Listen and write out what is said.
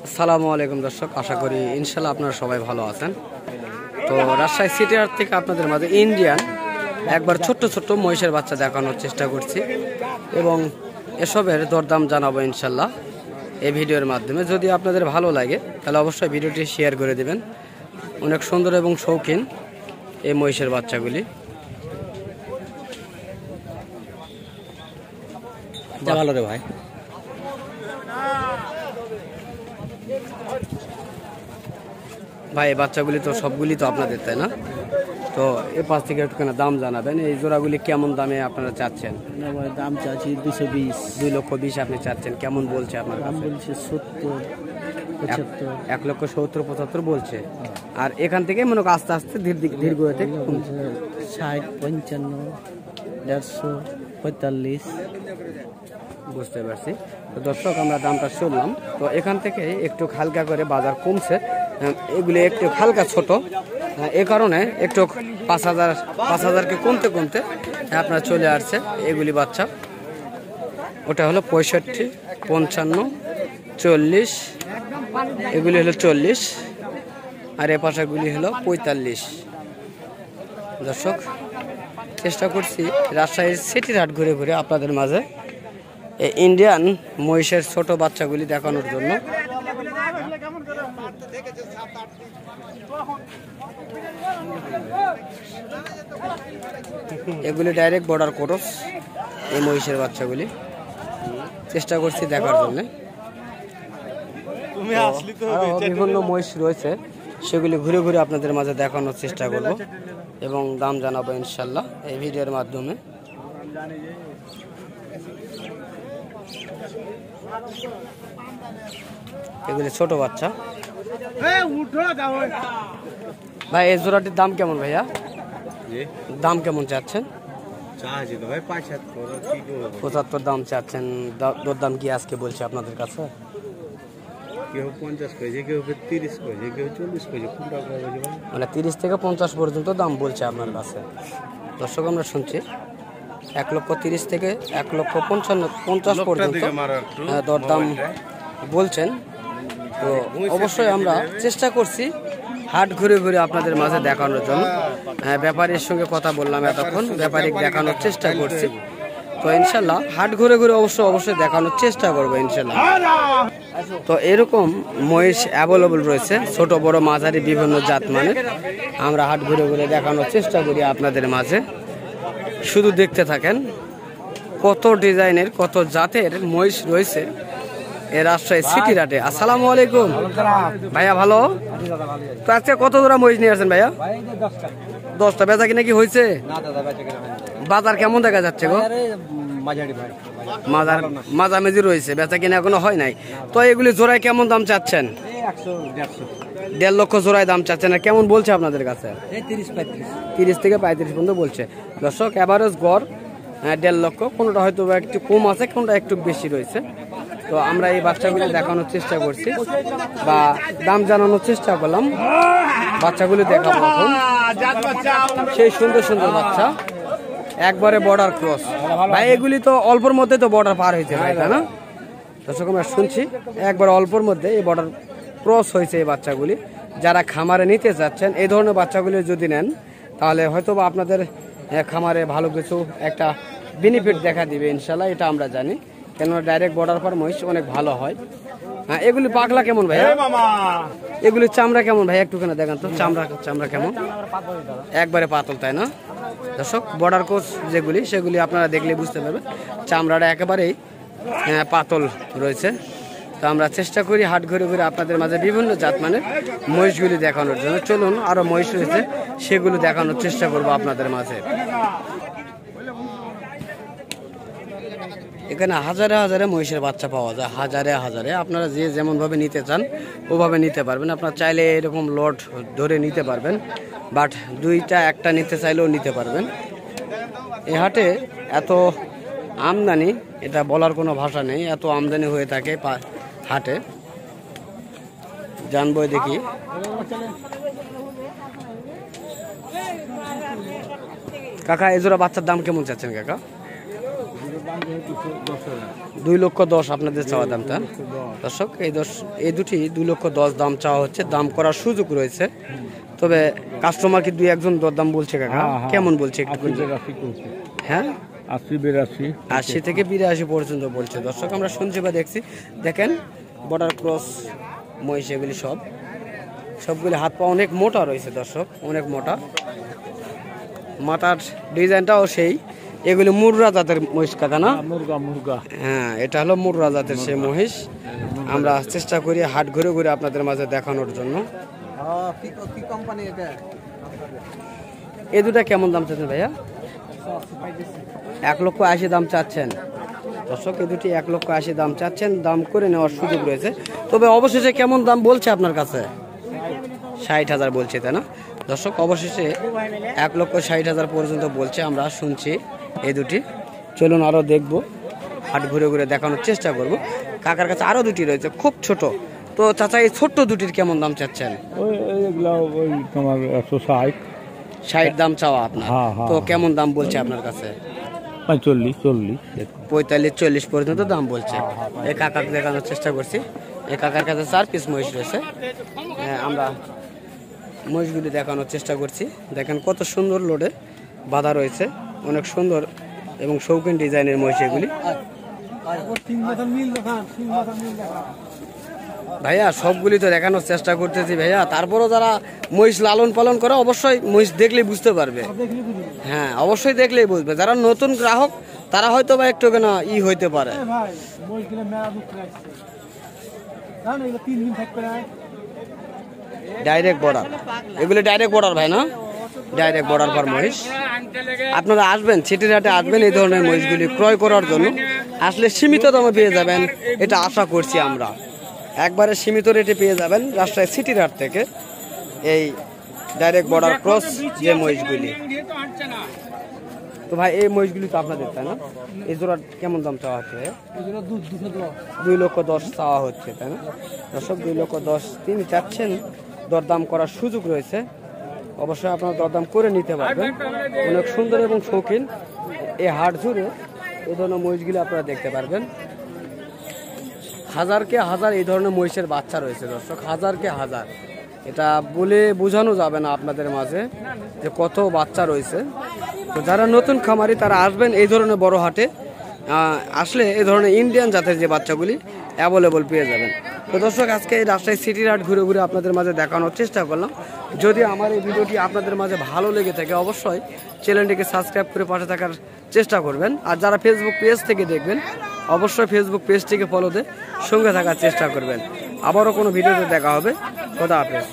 আসসালামু আলাইকুম দর্শক, আশা করি ইনশাল্লাহ আপনারা সবাই ভালো আছেন। তো রাজশাহী সিটি হাট থেকে আপনাদের মাঝে ইন্ডিয়ান একবার ছোট্ট ছোট্ট মহিষের বাচ্চা দেখানোর চেষ্টা করছি এবং এসবের দরদাম জানাবো ইনশাল্লাহ এই ভিডিওর মাধ্যমে। যদি আপনাদের ভালো লাগে তাহলে অবশ্যই ভিডিওটি শেয়ার করে দেবেন। অনেক সুন্দর এবং শৌখিন এই মহিষের বাচ্চাগুলি। ভালো রে ভাই, ভাই এই বাচ্চাগুলি তো সবগুলি তো আপনাদের, তাই না? তো এ পাশ থেকে একটুখানি দাম জানাবেন। এই জোড়াগুলি কেমন দামে আপনারা চাচ্ছেন? দাম চাচ্ছি 220। 2,20,000 আপনি চাচ্ছেন, কেমন বলছে আপনার কাছে? বলছে 70, 75। 1,70,75 বলছে। আর এখান থেকে মনে করেন আস্তে আস্তে ধীর গতিতে 60, 55, 150, 45। বুঝতে পারছি। তো দর্শক, আমরা দামটা শুনলাম। তো এখান থেকে একটু হালকা করে বাজার কমছে, এগুলি একটু হালকা ছোট, এ কারণে একটু 5,000কে কমতে কমতে আপনার চলে আসছে এগুলি বাচ্চা। ওটা হলো 65, 55, 40, এগুলি হলো 40, আর এ পাশাগুলি হলো 45। দর্শক, চেষ্টা করছি রাজশাহীর সিটির হাট ঘুরে ঘুরে আপনাদের মাঝে এই ইন্ডিয়ান মহিষের ছোট বাচ্চাগুলি দেখানোর জন্য। এগুলি ডাইরেক্ট বর্ডার ক্রস এই মহিষের বাচ্চাগুলি। চেষ্টা করছি দেখার জন্য। বিভিন্ন মহিষ রয়েছে, সেগুলি ঘুরে ঘুরে আপনাদের মাঝে দেখানোর চেষ্টা করব এবং দাম জানাবো ইনশাল্লাহ এই ভিডিওর মাধ্যমে। এগুলি ছোট বাচ্চা। ভাই এই জোড়াটির দাম কেমন ভাইয়া? দাম কেমন চাচ্ছেন? 75 দাম চাচ্ছেন। দরদাম কি আজকে বলছে আপনাদের কাছে? কেউ 50 কইছে, কেউ 30 কইছে, কেউ 40 কইছে। মানে 30 থেকে 50 পর্যন্ত দাম বলছে আপনার কাছে। দর্শক, আমরা শুনছি 1,30,000 থেকে 1,50,000 পর্যন্ত দরদাম বলছেন। তো অবশ্যই আমরা চেষ্টা করছি হাট ঘুরে ঘুরে আপনাদের মাঝে দেখানোর জন্য। ব্যাপারীর সঙ্গে কথা বললাম এতক্ষণ, ব্যাপারীকে দেখানোর চেষ্টা করছি। তো ইনশাল্লাহ হাট ঘুরে ঘুরে অবশ্যই দেখানোর চেষ্টা করবো ইনশাল্লাহ। তো এরকম মহিষ অ্যাভেলেবল রয়েছে, ছোট বড় মাঝারি বিভিন্ন জাত মানের। আমরা হাট ঘুরে ঘুরে দেখানোর চেষ্টা করি আপনাদের মাঝে। শুধু দেখতে থাকেন কত ডিজাইনের কত জাতের মহিষ রয়েছে এ রাজশাহী সিটি হাটে। আসসালামু আলাইকুম ভাইয়া, ভালো? তো আজকে কত জোড়া মহিষ নিয়ে আসছেন ভাইয়া? 10টা। বেচা কিনা কি হয়েছে? বাজার কেমন দেখা যাচ্ছে গো? মাঝামাঝি রয়েছে, বেচা কিনা এখনো হয় নাই। তো এগুলি জোড়ায় কেমন দাম চাচ্ছেন? 1.5 লক্ষ জোড়ায় দাম চাচ্ছেন। আর কেমন বলছে আপনাদের কাছে? 30 থেকে 35 পর্যন্ত বলছে। দর্শক, এভারেজ গড় 1.5 লক্ষ। কোনোটা হয়তো একটু কম আছে, কোনোটা একটু বেশি রয়েছে। তো আমরা এই বাচ্চাগুলি দেখানোর চেষ্টা করছি বা দাম জানানোর চেষ্টা করলাম। বাচ্চাগুলি দেখাবো এখন। সেই সুন্দর সুন্দর বাচ্চা, একবারে বর্ডার ক্রস। ভাই এগুলি তো অল্পর মধ্যে তো বর্ডার পার হয়েছে ভাই, তাই না? দর্শক, আমরা শুনছি একবার অল্পর মধ্যে এই বর্ডার ক্রস হয়েছে এই বাচ্চাগুলি। যারা খামারে নিতে চাচ্ছেন এই ধরনের বাচ্চাগুলি যদি নেন, তাহলে হয়তো বা আপনাদের খামারে ভালো কিছু একটা বেনিফিট দেখা দিবে ইনশাল্লাহ, এটা আমরা জানি। কেননা ডাইরেক্ট বর্ডার পার মহিষ অনেক ভালো হয়। হ্যাঁ, এগুলি পাগলা কেমন ভাই? এগুলির চামড়া কেমন ভাই? একটুখানি দেখান তো চামড়া কেমন? একবারে পাতল, তাই না? দর্শক, বর্ডার কোচ যেগুলি সেগুলি আপনারা দেখলে বুঝতে পারবেন চামড়াটা একেবারেই পাতল রয়েছে। তো আমরা চেষ্টা করি হাট ঘুরে ঘুরে আপনাদের মাঝে বিভিন্ন জাত মানের মহিষগুলি দেখানোর জন্য। চলুন, আরো মহিষ রয়েছে সেগুলো দেখানোর চেষ্টা করব আপনাদের মাঝে। এখানে হাজারে হাজারে মহিষের বাচ্চা পাওয়া যায়, হাজারে হাজারে। আপনারা যে যেমনভাবে নিতে চান ওভাবে নিতে পারবেন। আপনারা চাইলে এরকম লট ধরে নিতে পারবেন, বাট 2টা 1টা নিতে চাইলেও নিতে পারবেন। এই হাটে এত আমদানি, এটা বলার কোনো ভাষা নেই। এত আমদানি হয়ে থাকে হাটে। জানবো দেখি। কাকা এই জোড়া বাচ্চার দাম কেমন চাচ্ছেন কাকা? 2,10,000 আপনাদের চাওয়া দামটা। দর্শক এই দুটি 2,10,000 দাম চাওয়া হচ্ছে, দাম করার সুযোগ রয়েছে। তবে কাস্টমার কি 2-1 দরদাম বলছে কাকা? কেমন বলছে একটু? হ্যাঁ 80 থেকে 82 পর্যন্ত বলছে। দর্শক আমরা শুনছি বা দেখছি, দেখেন বর্ডার ক্রস মহিষ এগুলি সবগুলি হাত পা অনেক মোটা রয়েছে দর্শক, অনেক মোটা। মাথার ডিজাইনটাও সেই, এগুলি মুর্রা জাতের মহিষ কাকা না? মুরগা হ্যাঁ, এটা হলো মুর্রা জাতের সেই মহিষ। আমরা চেষ্টা করি হাট ঘুরে ঘুরে আপনাদের মাঝে দেখানোর জন্য। এই দুটা কেমন দাম চাচ্ছেন ভাইয়া? 1,80,000 দাম চাচ্ছেন দর্শক। এই দুটি 1,80,000 দাম চাচ্ছেন, দাম করে নেওয়ার সুযোগ রয়েছে। তবে অবশেষে কেমন দাম বলছে আপনার কাছে? 60,000 বলছে, তাই না দর্শক? অবশেষে 1,60,000 পর্যন্ত বলছে, আমরা শুনছি এই দুটি। চলুন আরও দেখবো, হাট ঘুরে ঘুরে দেখানোর চেষ্টা করব। কাকার কাছে আরও দুটি রয়েছে খুব ছোট। তো চাচা এই ছোট্ট দুটির কেমন দাম চাচ্ছেন? তোমার 60 দাম চাওয়া আপনার। তো কেমন দাম বলছে আপনার কাছে? 45-40 পর্যন্ত দাম বলছে। এই কাকাকে দেখানোর চেষ্টা করছি। এই কাকার কাছে 4 পিস মহিষ রয়েছে। আমরা মহিষগুলি দেখানোর চেষ্টা করছি। দেখেন কত সুন্দর লোডে বাঁধা রয়েছে, অনেক সুন্দর এবং শৌখিন ডিজাইনের মহিষ এগুলি। ভাইয়া সবগুলি তো দেখানোর চেষ্টা করতেছি ভাইয়া, তারপরও যারা মহিষ লালন পালন করে অবশ্যই মহিষ দেখলেই বুঝতে পারবে। হ্যাঁ, অবশ্যই দেখলেই বুঝবে। যারা নতুন গ্রাহক তারা হয়তো বা একটু কেন হইতে পারে। ডাইরেক্ট বর্ডার, এগুলি ডাইরেক্ট বর্ডার ভাই না? ডাইরেক্ট বর্ডার পর মহিষ। আপনারা আসবেন সিটির হাটে, আসবেন এই ধরনের মহিষগুলি ক্রয় করার জন্য। আসলে সীমিত দামে পেয়ে যাবেন, এটা আশা করছি আমরা। একবারে সীমিত রেটে পেয়ে যাবেন রাজশাহী সিটির হাট থেকে এই ডাইরেক্ট বর্ডার ক্রস যে মহিষগুলি। তো ভাই এই মহিষগুলি তো আপনাদের, তাই না? এই জোড়া কেমন দাম চাওয়া হচ্ছে? 2,10,000 চাওয়া হচ্ছে, তাই না দর্শক? 2,10,000 তিনি চাচ্ছেন, দরদাম করার সুযোগ রয়েছে। অবশ্যই আপনারা দরদাম করে নিতে পারবেন। অনেক সুন্দর এবং শৌখিন এই হাট জুড়ে এই ধরনের মহিষগুলি আপনারা দেখতে পারবেন। হাজারকে হাজার এই ধরনের মহিষের বাচ্চা রয়েছে দর্শক, হাজারকে হাজার। এটা বলে বোঝানো যাবে না আপনাদের মাঝে যে কত বাচ্চা রয়েছে। তো যারা নতুন খামারি তারা আসবেন এই ধরনের বড় হাটে। আসলে এই ধরনের ইন্ডিয়ান জাতের যে বাচ্চাগুলি অ্যাভেলেবল পেয়ে যাবেন। তো দর্শক আজকে এই রাজশাহী সিটির হাট ঘুরে ঘুরে আপনাদের মাঝে দেখানোর চেষ্টা করলাম। যদি আমার এই ভিডিওটি আপনাদের মাঝে ভালো লেগে থাকে অবশ্যই চ্যানেলটিকে সাবস্ক্রাইব করে পাশে থাকার চেষ্টা করবেন। আর যারা ফেসবুক পেজ থেকে দেখবেন অবশ্যই ফেসবুক পেজটিকে ফলো দিয়ে সঙ্গে থাকার চেষ্টা করবেন। আবারও কোনো ভিডিওতে দেখা হবে। খোদা হাফেজ।